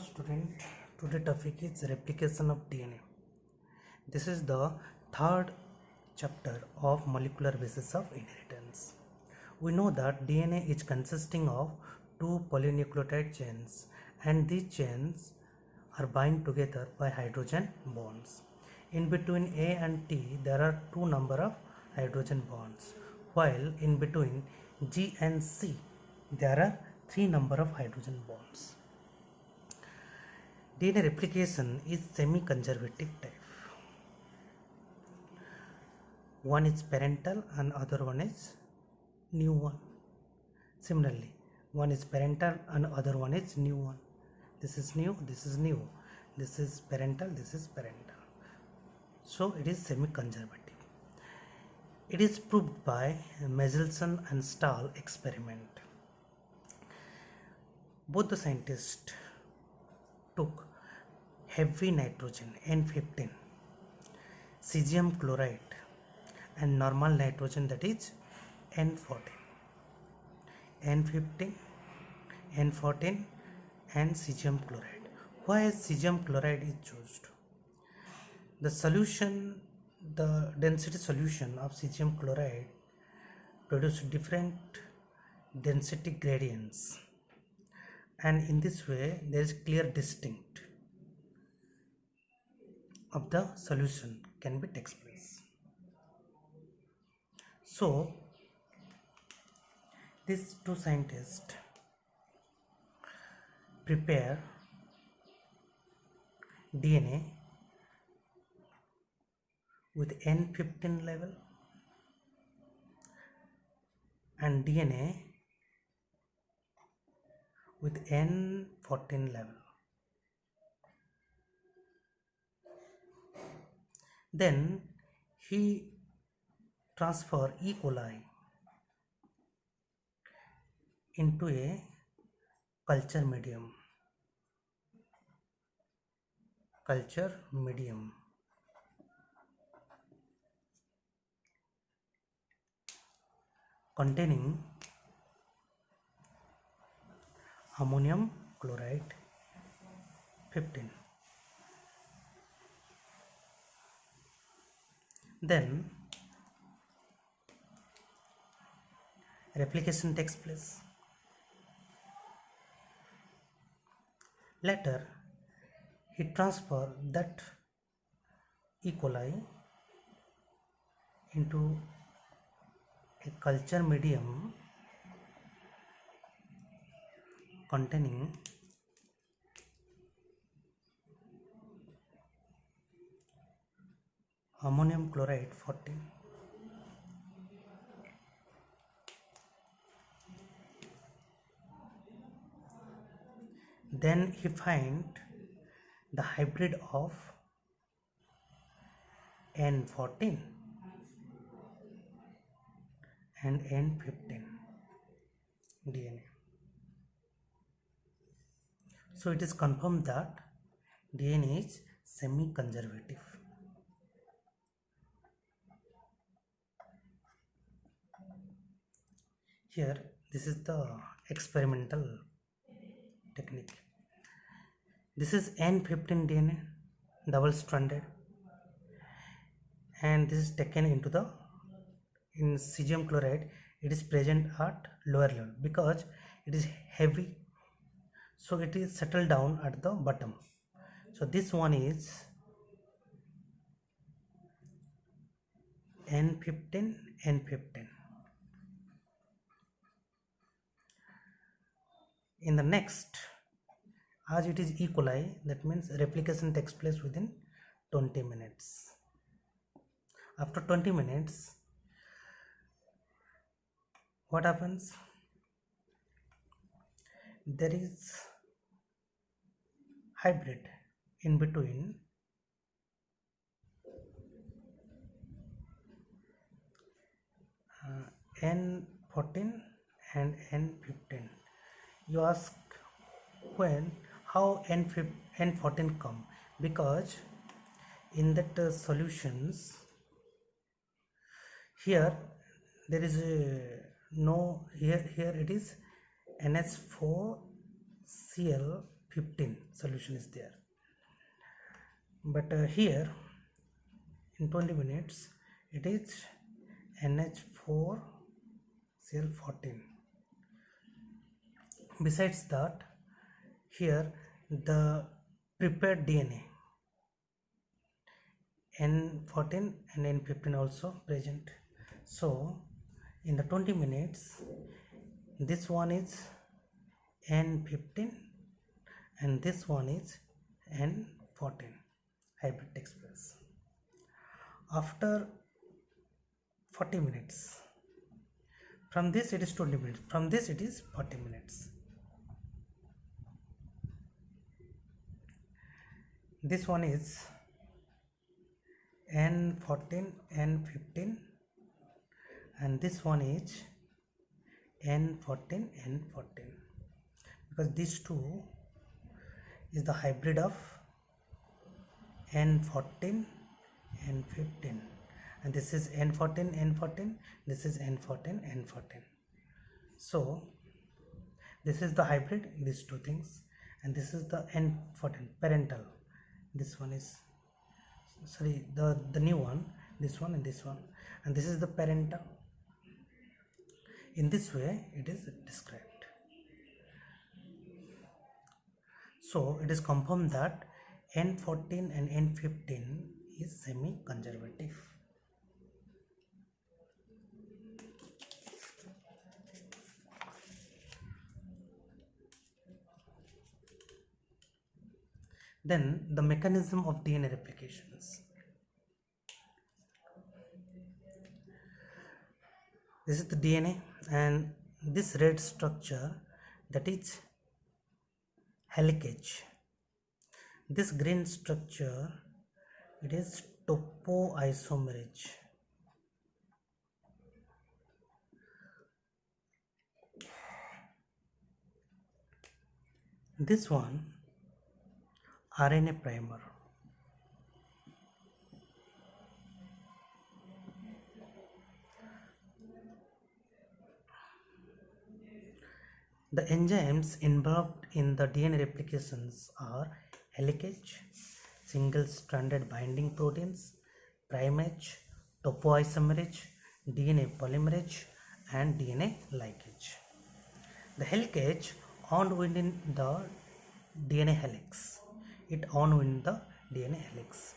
student, today topic is replication of DNA. This is the third chapter of molecular basis of inheritance. We know that DNA is consisting of two polynucleotide chains and these chains are bound together by hydrogen bonds. In between A and T there are two number of hydrogen bonds, while in between G and C there are three number of hydrogen bonds. DNA replication is semi-conservative type. One is parental and other one is new one. Similarly, one is parental and other one is new one. This is new, this is new. This is parental, this is parental. So it is semi-conservative. It is proved by Michelson and Stahl experiment. Both the scientists took heavy nitrogen N15, cesium chloride and normal nitrogen, that is N14. N15, N14 and cesium chloride. Why cesium chloride is chosen? The solution, the density solution of cesium chloride produce different density gradients, and in this way there is clear distinct of the solution can be takes place. So these two scientists prepare DNA with N15 level and DNA with N14 level. Then he transfer E. coli into a culture medium containing ammonium chloride 15. Then replication takes place. Later he transfer that E. coli into a culture medium containing ammonium chloride 14. Then he find the hybrid of N14 and N15 DNA. So it is confirmed that DNA is semi-conservative. Here this is the experimental technique. This is N15 DNA, double stranded, and this is taken into the, in cesium chloride it is present at lower level because it is heavy, so it is settled down at the bottom. So this one is N15, N15. In the next, as it is E. coli, that means replication takes place within 20 minutes. After 20 minutes, what happens? There is hybrid in between N14 and N15. You ask when, how N14 come? Because in that solutions here there is no, here it is NH4Cl 15 solution is there. But here in 20 minutes it is NH4Cl14. Besides that, here the prepared DNA N14 and N15 also present. So in the 20 minutes, this one is N15 and this one is N14. Hybrid takes place. After 40 minutes, from this it is 20 minutes, from this it is 40 minutes. This one is N14, N15 and this one is N14, N14, because these two is the hybrid of N14, N15, and this is N14, N14, this is N14, N14. So this is the hybrid, these two things, and this is the N14 parental. This one is, sorry, the new one, this one and this one, and this is the parental. In this way it is described. So it is confirmed that N14 and N15 is semi-conservative. Then the mechanism of DNA replications. This is the DNA, and this red structure, that is helicage. This green structure, it is topoisomerase. This one, RNA primer. The enzymes involved in the DNA replications are helicase, single-stranded binding proteins, primase, topoisomerase, DNA polymerase, and DNA ligase. The helicase unwinding the DNA helix. It unwind the DNA helix.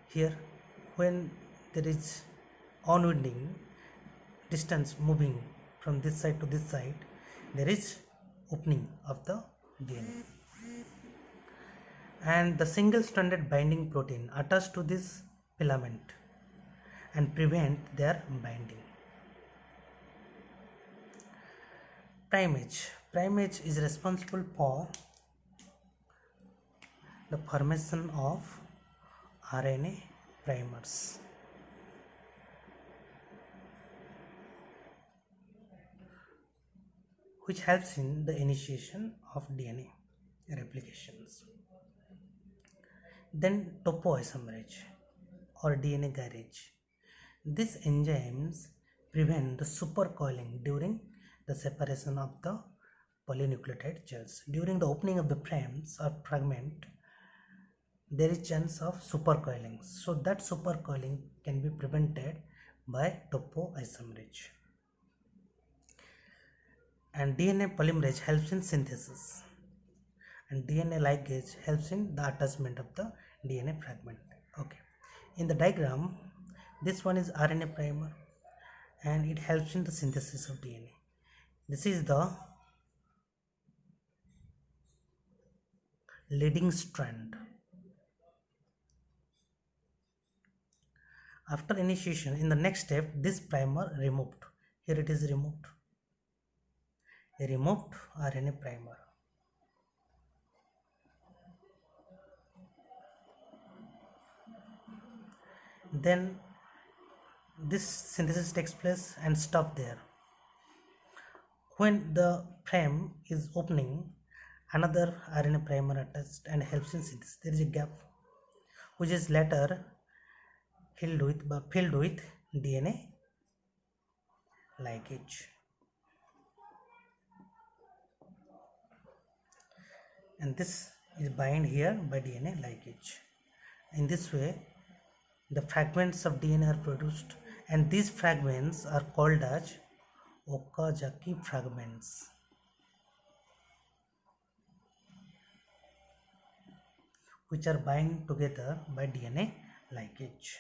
Here, when there is unwinding, distance moving from this side to this side, there is opening of the DNA, and the single-stranded binding protein attached to this filament and prevent their binding. Primase is responsible for the formation of RNA primers. Which helps in the initiation of DNA replications. Then topoisomerase or DNA garage. These enzymes prevent the supercoiling during the separation of the polynucleotide gels. During the opening of the frames or fragment, there is chance of supercoiling. So that supercoiling can be prevented by topoisomerase. And DNA polymerase helps in synthesis, and DNA ligase helps in the attachment of the DNA fragment. Okay, in the diagram, this one is RNA primer and it helps in the synthesis of DNA. This is the leading strand. After initiation, in the next step, this primer removed. Here it is removed. A removed RNA primer. Then this synthesis takes place and stop there. When the frame is opening, another RNA primer attached and helps in synthesis. There is a gap which is later filled with DNA ligase. and this is bind here by DNA linkage. In this way, the fragments of DNA are produced, and these fragments are called as Okazaki fragments, which are bind together by DNA linkage.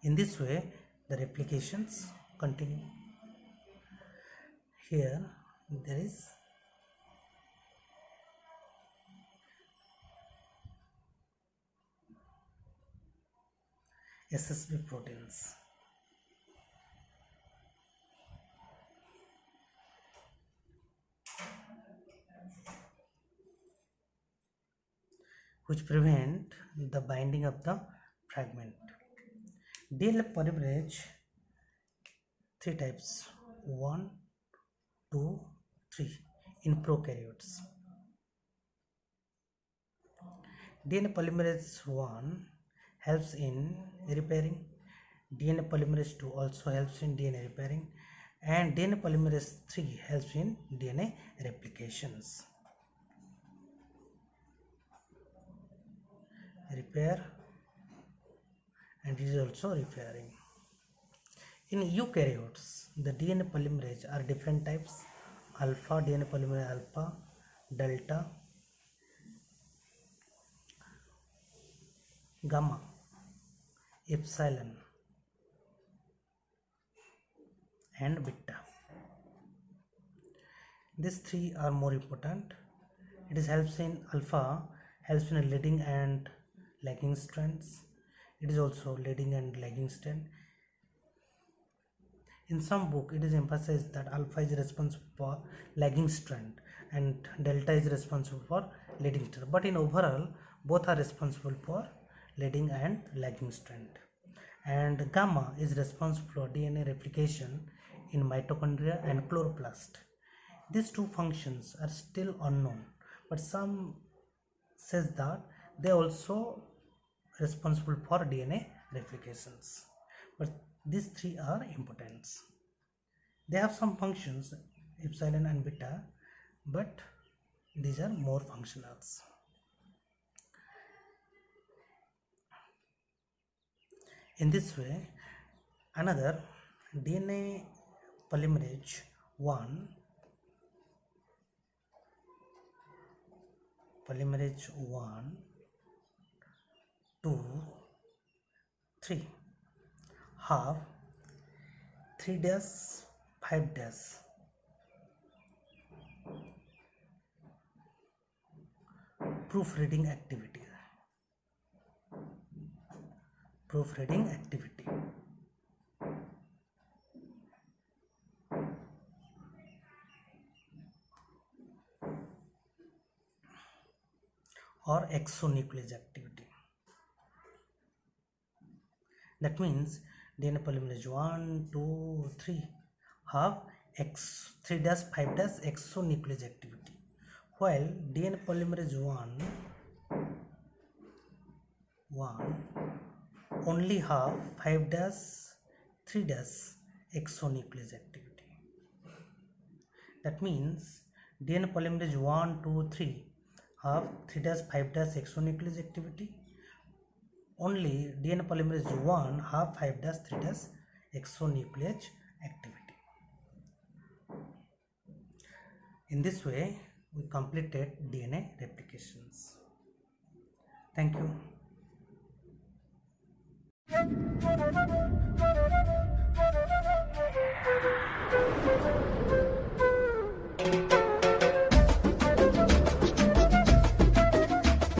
In this way, the replications continue. Here there is SSB proteins. Which prevent the binding of the fragment. DNA polymerase, three types: 1, 2, 3 in prokaryotes. DNA polymerase 1 helps in repairing. DNA polymerase 2 also helps in DNA repairing, and DNA polymerase 3 helps in DNA replications. Repair, and it is also repairing. In eukaryotes, the DNA polymerase are different types: alpha DNA polymerase alpha, delta, gamma, epsilon, and beta. These three are more important. It is helps in alpha, helps in leading and lagging strands. It is also leading and lagging strand. In some book, it is emphasized that alpha is responsible for lagging strand and delta is responsible for leading strand. But in overall, both are responsible for leading and lagging strand. And gamma is responsible for DNA replication in mitochondria and chloroplast. These two functions are still unknown, but some says that they also responsible for DNA replications. But these three are important. They have some functions, epsilon and beta, but these are more functionals. In this way, another DNA polymerase 1, 2, 3 have 3'5' proofreading activity. Or exonuclease activity. That means DNA polymerase 1, 2, 3 have 3'5' exonuclease activity, while DNA polymerase 1 only have 5'3' exonuclease activity. That means DNA polymerase 1, 2, 3 have 3'5' exonuclease activity. Only DNA polymerase 1 have 5'3' exonuclease activity. In this way, we completed DNA replications. Thank you.